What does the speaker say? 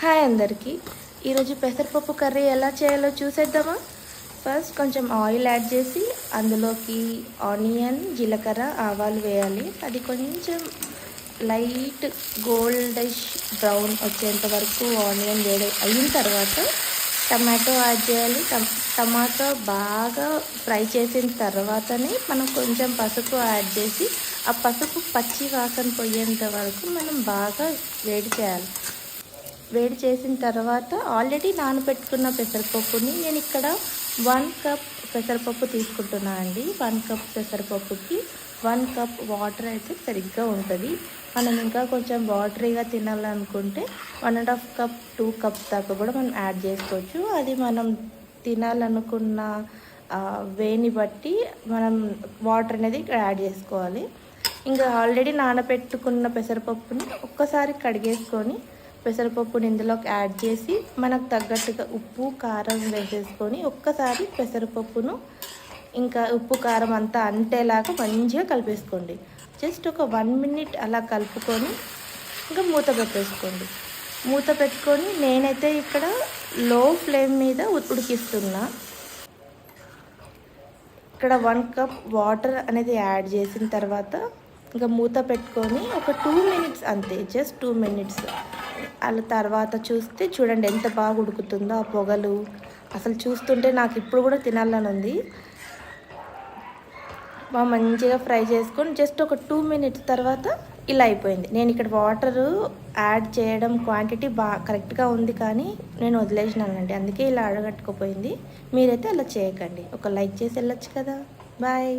Hi అందరికీ. ఈరోజు పెసరపప్పు కర్రీ ఎలా చేయాలో చూసేద్దామా. ఫస్ట్ కొంచెం ఆయిల్ యాడ్ చేసి అందులోకి ఆనియన్, జీలకర్ర, ఆవాలు వేయాలి. అది కొంచెం లైట్ గోల్డిష్ బ్రౌన్ వచ్చేంత వరకు ఆనియన్ వేడి అయిన తర్వాత టమాటో యాడ్ చేయాలి. టమాటో బాగా ఫ్రై చేసిన తర్వాతనే మనం కొంచెం పసుపు యాడ్ చేసి ఆ పసుపు పచ్చి వాసన పోయేంత వరకు మనం బాగా వేడి చేయాలి. వేడి చేసిన తర్వాత ఆల్రెడీ నానబెట్టుకున్న పెసరపప్పుని నేను ఇక్కడ 1 కప్ పెసరపప్పు తీసుకుంటున్నాను అండి. 1 కప్ పెసరపప్పుకి 1 కప్ వాటర్ అయితే సరిగ్గా ఉంటుంది. మనం ఇంకా కొంచెం వాటరీగా తినాలనుకుంటే 1.5 కప్ 2 కప్స్ దాకా కూడా మనం యాడ్ చేసుకోవచ్చు. అది మనం తినాలనుకున్న వేని బట్టి మనం వాటర్ అనేది యాడ్ చేసుకోవాలి. ఇంకా ఆల్రెడీ నానబెట్టుకున్న పెసరపప్పుని ఒక్కసారి కడిగేసుకొని పెసరపప్పుని ఇందులోకి యాడ్ చేసి మనకు తగ్గట్టుగా ఉప్పు కారం వేసేసుకొని ఒక్కసారి పెసరపప్పును ఇంకా ఉప్పు కారం అంతా అంటేలాగా మంచిగా కలిపేసుకోండి. జస్ట్ ఒక 1 మినిట్ అలా కలుపుకొని ఇంకా మూత పెట్టేసుకోండి. మూత పెట్టుకొని నేనైతే ఇక్కడ లో ఫ్లేమ్ మీద ఉడికిస్తున్నా. ఇక్కడ 1 కప్ వాటర్ అనేది యాడ్ చేసిన తర్వాత ఇంకా మూత పెట్టుకొని ఒక 2 మినిట్స్ అంతే, జస్ట్ 2 మినిట్స్. అలా తర్వాత చూస్తే చూడండి ఎంత బాగా ఉడుకుతుందో ఆ పొగలు. అసలు చూస్తుంటే నాకు ఇప్పుడు కూడా తినాలని ఉంది. బాగా మంచిగా ఫ్రై చేసుకొని జస్ట్ ఒక 2 మినిట్స్ తర్వాత ఇలా అయిపోయింది. నేను ఇక్కడ వాటరు యాడ్ చేయడం క్వాంటిటీ కరెక్ట్గా ఉంది, కానీ నేను వదిలేసినానండి, అందుకే ఇలా అడగట్టుకుపోయింది. మీరైతే అలా చేయకండి. ఒక లైక్ చేసి వెళ్ళొచ్చు కదా. బాయ్.